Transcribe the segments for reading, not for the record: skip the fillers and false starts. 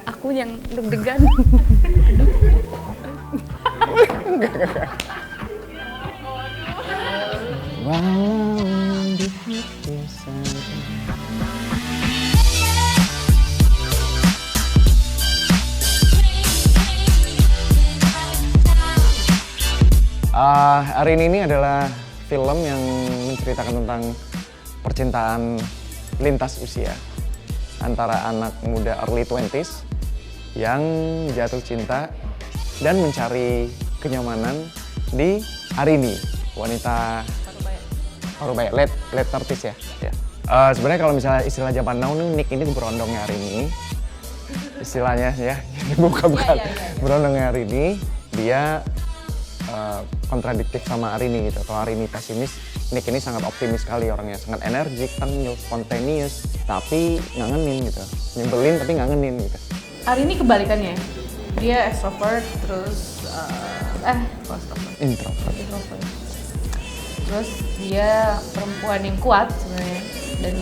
Aku yang deg-degan. Arini ini adalah film yang menceritakan tentang percintaan lintas usia antara anak muda early 20s yang jatuh cinta dan mencari kenyamanan di Arini, wanita Parubaya, late 30s ya. Sebenarnya kalau misalnya istilah zaman now nih, Nick ini berondongnya Arini. Istilahnya ya, bukan. Berondongnya Arini, dia kontradiktif sama Arini gitu. Kalau Arini pesimis, Nick ini sangat optimis sekali orangnya, sangat energik, tengil, spontaneous, tapi ngangenin gitu. Nyebelin tapi ngangenin gitu. Arini kebalikannya. Dia extrovert, terus Introvert. Terus dia perempuan yang kuat sebenarnya dan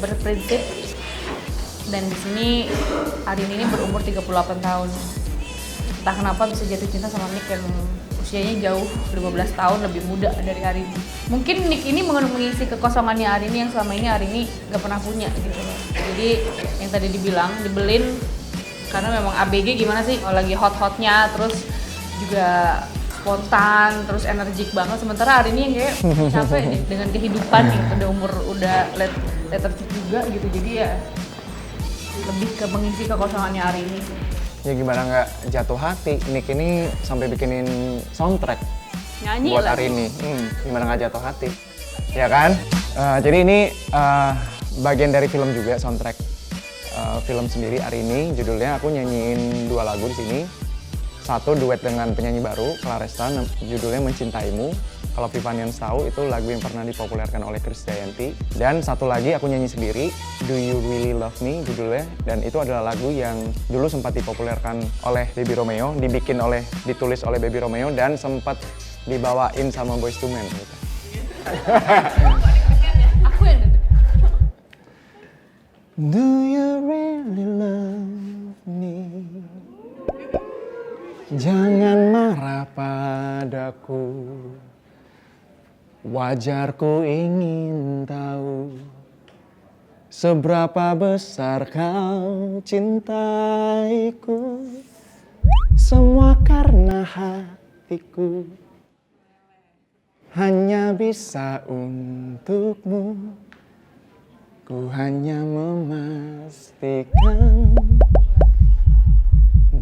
berprinsip. Dan di sini Arini ini berumur 38 tahun. Entah kenapa bisa jatuh cinta sama Nick yang usianya jauh 15 tahun lebih muda dari Arini. Mungkin Nick ini mengisi kekosongannya Arini yang selama ini Arini gak pernah punya gitu. Jadi yang tadi dibilang dibelin karena memang ABG gimana sih kalau lagi hot-hotnya, terus juga spontan, terus energik banget. Sementara Arini yang kayak capek nih dengan kehidupan yang udah late 30 juga gitu. Jadi ya lebih ke mengisi kekosongannya Arini sih. Ya gimana nggak jatuh hati, Nick ini sampai bikinin soundtrack Nyanyi buat lah. Arini. Gimana nggak jatuh hati, ya kan? Jadi ini bagian dari film juga, soundtrack film sendiri Arini. Judulnya aku nyanyiin 2 lagu di sini. Satu duet dengan penyanyi baru, Claresta, judulnya Mencintaimu. Kalau Vivanian tahu itu lagu yang pernah dipopulerkan oleh Krisdayanti. Dan satu lagi aku nyanyi sendiri, Do You Really Love Me judulnya. Dan itu adalah lagu yang dulu sempat dipopulerkan oleh Baby Romeo, ditulis oleh Baby Romeo dan sempat dibawain sama Boyz II Men gitu. Aku yang deg-degan. Do you really love me? Jangan marah padaku. Wajarku ingin tahu seberapa besar kau cintaiku. Semua karena hatiku hanya bisa untukmu. Ku hanya memastikan,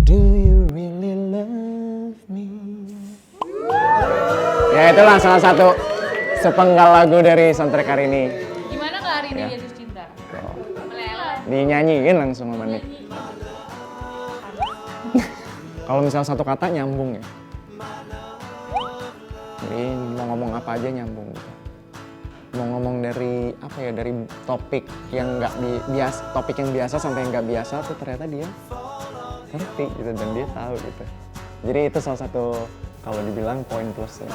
do you really love me? Ya itulah salah satu sepenggal lagu dari soundtrack hari ini. Gimana Kak Arini Ya. jatuh cinta? Meleleh. Dinyanyiin langsung sama Nick. Kalau misal satu kata nyambung ya. Jadi mau ngomong apa aja nyambung gitu. Mau ngomong dari apa ya, dari topik yang nggak biasa, topik yang biasa sampai yang nggak biasa tuh ternyata dia ngerti gitu dan dia tahu gitu. Jadi itu salah satu kalau dibilang poin plusnya.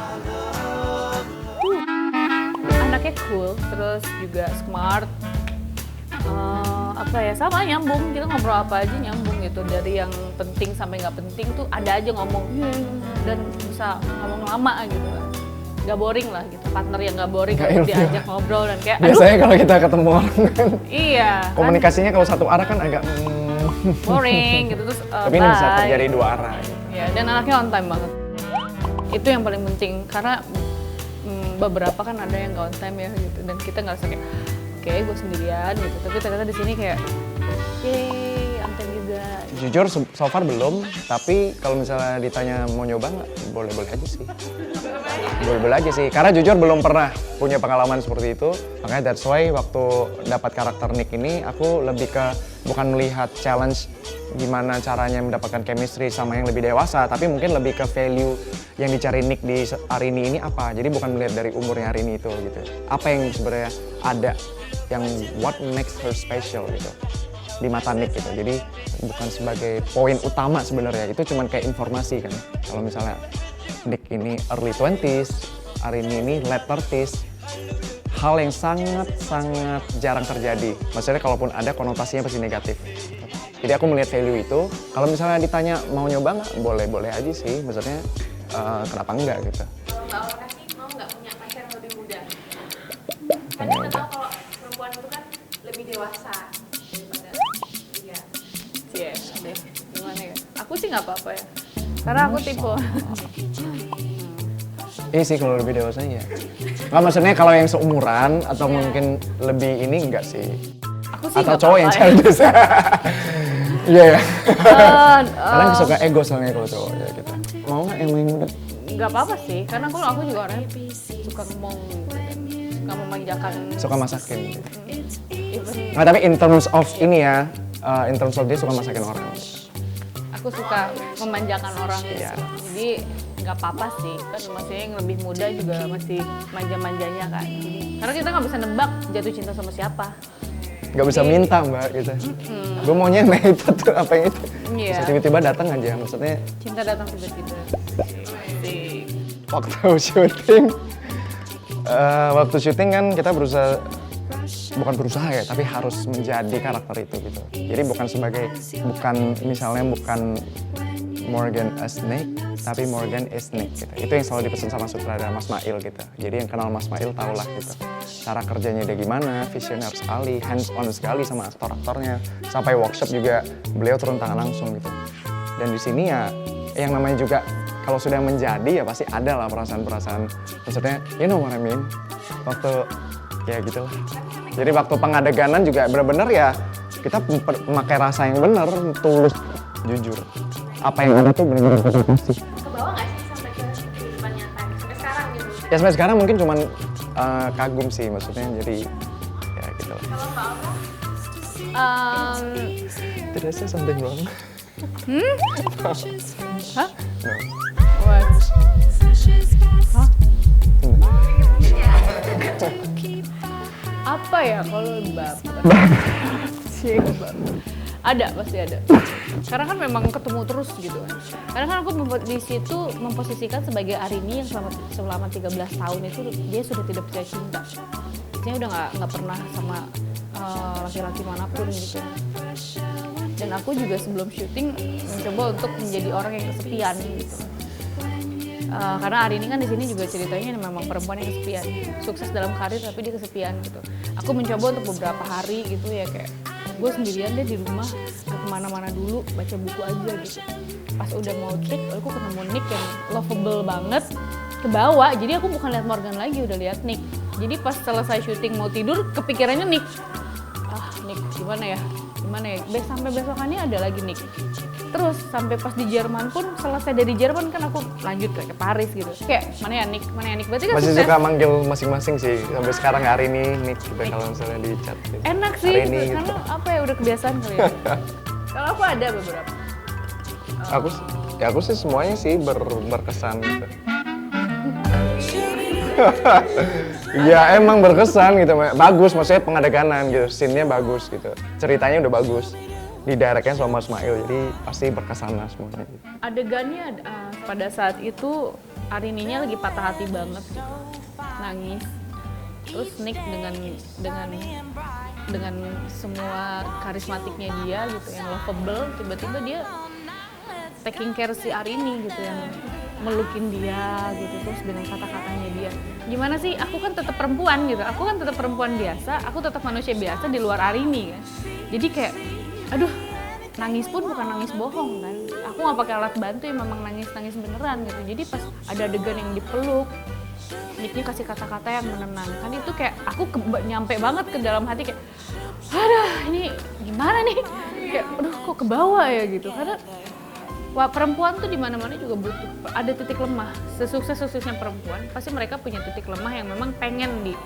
Anaknya cool, terus juga smart. Sama nyambung, kita ngobrol apa aja nyambung gitu. Dari yang penting sampai nggak penting tuh ada aja ngomong. Dan bisa ngomong lama gitu kan. Gak boring lah gitu, partner yang gak boring kalau diajak ngobrol dan kayak Biasanya kalau kita ketemu orang kan iya komunikasinya kalau satu arah kan agak boring gitu, terus tapi ini bisa terjadi 2 arah gitu. Ya, dan anaknya on time banget. Itu yang paling penting karena beberapa kan ada yang gak on time ya gitu, dan kita ngerasa kayak oke, gue sendirian gitu, tapi ternyata di sini kayak yeay, on time juga. Jujur so far belum, tapi kalau misalnya ditanya mau nyoba nggak, boleh-boleh aja sih. Boleh-boleh aja sih, karena jujur belum pernah punya pengalaman seperti itu. Makanya that's why waktu dapat karakter Nick ini, aku lebih ke bukan melihat challenge gimana caranya mendapatkan chemistry sama yang lebih dewasa, tapi mungkin lebih ke value yang dicari Nick di Arini ini apa. Jadi bukan melihat dari umurnya Arini itu gitu. Apa yang sebenarnya ada, yang what makes her special gitu di mata Nick gitu. Jadi bukan sebagai poin utama sebenarnya, itu cuman kayak informasi kan. Kalau misalnya Nick ini early 20s, Arini ini late 30s, hal yang sangat-sangat jarang terjadi. Maksudnya kalaupun ada konotasinya pasti negatif. Jadi aku melihat value itu. Kalau misalnya ditanya mau nyoba nggak, boleh-boleh aja sih. Maksudnya kenapa enggak gitu. Kalau Mbak Aura sih mau nggak punya pacar yang lebih muda? Kan kita tahu kalau perempuan itu kan lebih dewasa daripada dia. Iya, deh. Gimana ya? Aku sih nggak apa-apa ya. Karena aku tipe. Iya sih kalau lebih dewasa ya. Nggak, maksudnya kalau yang seumuran atau mungkin lebih ini enggak sih. Aku sih Atau nggak cowok yang apa-apa ya. childish. Iya ya. Kadang suka ego soalnya kalau cowok ya kita. Mau nggak yang lebih muda? Nggak apa-apa sih, karena aku juga orangnya suka ngomong gitu kan. Suka memanjakan. Suka masakin. Gitu. Even Nggak, tapi in terms of ini ya, in terms of dia suka masakin orang. aku suka memanjakan orang gitu. Iya. Jadi nggak apa-apa sih, kan maksudnya yang lebih muda juga masih manja-manjanya kan. Karena kita nggak bisa nebak jatuh cinta sama siapa. Nggak bisa minta mbak gitu. Gue maunya yang itu tuh apa yang itu. Iya. Bisa tiba-tiba datang aja, maksudnya Cinta datang tiba-tiba. Asik. waktu syuting kan kita bukan berusaha ya, tapi harus menjadi karakter itu gitu. Jadi bukan Morgan a snake, tapi Morgan is snake gitu. Itu yang selalu dipesan sama sutradara Mas Mail gitu. Jadi yang kenal Mas Mail tau lah gitu. Cara kerjanya dia gimana, visioner sekali, hands on sekali sama aktor-aktornya. Sampai workshop juga beliau turun tangan langsung gitu. Dan di sini ya yang namanya juga kalau sudah menjadi ya pasti ada lah perasaan-perasaan. Maksudnya, you know what I mean? Waktu ya gitulah. Jadi waktu pengadeganan juga benar-benar ya kita memakai rasa yang benar, tulus, jujur. Apa yang ada tuh benar-benar kita kasih. Ke bawah nggak sih sampai ke kehidupan nyata sampai sekarang gitu? Ya sampai sekarang mungkin cuman kagum sih maksudnya, jadi ya gitu lah. Kalau Mbak Aura? Did I say something wrong? Hah? No. What? Hah? Apa ya kalau bapak? Ada, pasti ada. Karena kan memang ketemu terus gitu kan. Karena kan aku di situ memposisikan sebagai Arini yang selama 13 tahun itu dia sudah tidak percaya cinta. Dia udah nggak pernah sama laki-laki manapun gitu. Dan aku juga sebelum syuting mencoba untuk menjadi orang yang kesepian gitu. Karena Arini kan di sini juga ceritanya memang perempuan yang kesepian, sukses dalam karir tapi dia kesepian gitu. Aku mencoba untuk beberapa hari gitu ya kayak gue sendirian deh di rumah, gak kemana-mana dulu, baca buku aja gitu. Pas udah mau trip, aku ketemu Nick yang lovable banget, ke bawah. Jadi aku bukan lihat Morgan lagi, udah lihat Nick. Jadi pas selesai syuting mau tidur, kepikirannya Nick. Nick gimana ya? Sampai besokannya ada lagi Nick. Terus sampai pas di Jerman pun, selesai dari Jerman kan aku lanjut ke Paris gitu. Kayak mana ya Nick? Berarti kan Masih sukses. suka manggil masing-masing sih, sampai sekarang hari ini Nick gitu kalau misalnya di chat gitu. Enak sih, Hari ini, gitu. Karena apa ya udah kebiasaan kali ya. Kalau aku ada beberapa. Aku sih semuanya sih berkesan gitu. Ya emang berkesan gitu, bagus maksudnya pengadeganan gitu, scene-nya bagus gitu, ceritanya udah bagus, di directnya sama Mas Mail, jadi pasti berkesan lah semuanya. Adegannya pada saat itu Arininya lagi patah hati banget gitu, nangis. Terus Nick dengan semua karismatiknya dia gitu, yang lovable, tiba-tiba dia taking care si Arini gitu, yang melukin dia gitu, terus dengan kata-katanya dia. Gimana sih, aku kan tetap perempuan gitu, aku kan tetap perempuan biasa, aku tetap manusia biasa di luar Arini kan. Jadi kayak, aduh, nangis pun bukan nangis bohong kan. Aku nggak pakai alat bantu, ya memang nangis beneran gitu. Jadi pas ada adegan yang dipeluk, Nicknya kasih kata-kata yang menenangkan, itu kayak aku nyampe banget ke dalam hati kayak, aduh ini gimana nih? Kayak, aduh kok ke bawah ya gitu, karena wah, perempuan tuh di mana-mana juga butuh ada titik lemah. Sesukses-suksesnya perempuan, pasti mereka punya titik lemah yang memang pengen di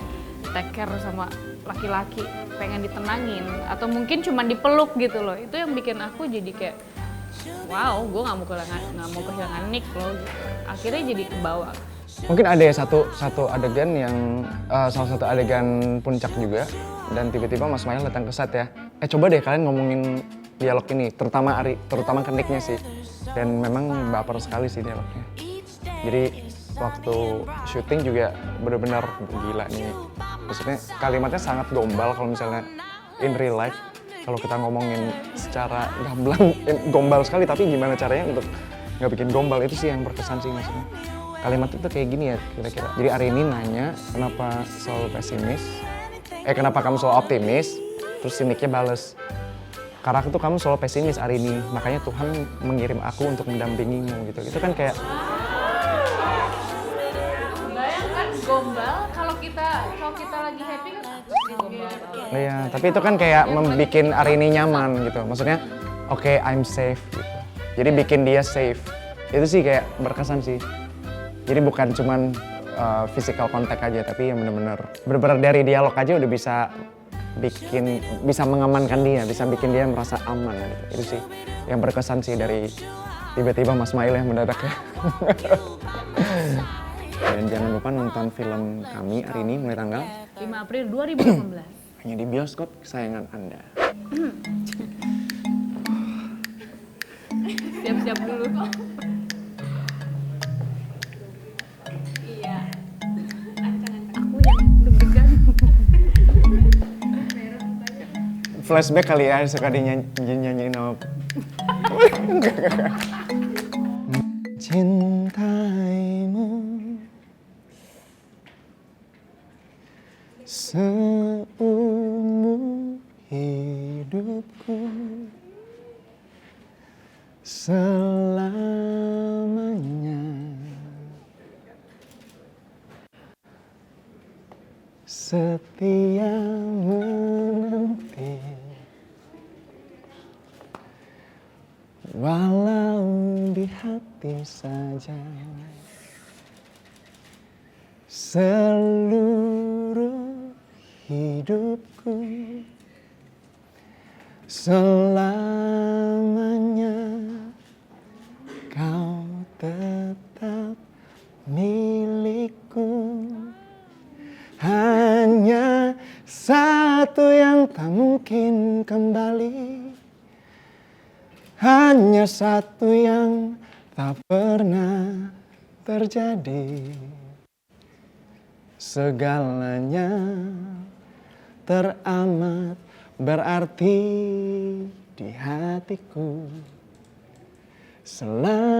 take care sama laki-laki, pengen ditenangin, atau mungkin cuma dipeluk gitu loh. Itu yang bikin aku jadi kayak, wow, gue nggak mau kehilangan Nick loh. Gitu. Akhirnya jadi ke bawah. Mungkin ada ya satu adegan yang salah satu adegan puncak juga, dan tiba-tiba Mas Mail datang ke set ya. Coba deh kalian ngomongin dialog ini, terutama ke Nick-nya sih. Dan memang baper sekali sih dialognya. Jadi waktu syuting juga benar-benar gila nih. Maksudnya kalimatnya sangat gombal kalau misalnya in real life. kalau kita ngomongin secara gamblang, gombal sekali, tapi gimana caranya untuk nggak bikin gombal, itu sih yang berkesan sih maksudnya. Kalimat itu kayak gini ya kira-kira. Jadi Arini nanya kenapa selalu pesimis, kenapa kamu selalu optimis, terus si Nicknya bales, karena tuh kamu selalu pesimis Arini, makanya Tuhan mengirim aku untuk mendampingimu gitu. Itu kan kayak Bayangkan gombal kalau kita lagi happy kan gombal. iya, tapi itu kan kayak membikin Arini nyaman gitu. Maksudnya, oke, I'm safe gitu. Jadi bikin dia safe. Itu sih kayak berkesan sih. Jadi bukan cuman physical contact aja, tapi yang bener-bener dari dialog aja udah bisa mengamankan dia, bisa bikin dia merasa aman gitu. Itu sih yang berkesan sih dari tiba-tiba Mas Mail yang mendadak ya. Dan jangan lupa nonton film kami hari ini mulai tanggal 5 April 2018. hanya di bioskop kesayangan Anda. Siap-siap dulu. Iya. Aku yang deg-degan. Flashback kali ya, suka dinyanyiin sama cintaimu seumur hidupku, selamanya setia menanti, walau di hati saja. Seluruh hidupku selamanya kau tetap milikku. Hanya satu yang tak mungkin kembali, hanya satu yang tak pernah terjadi. Segalanya teramat berarti di hatiku selamanya.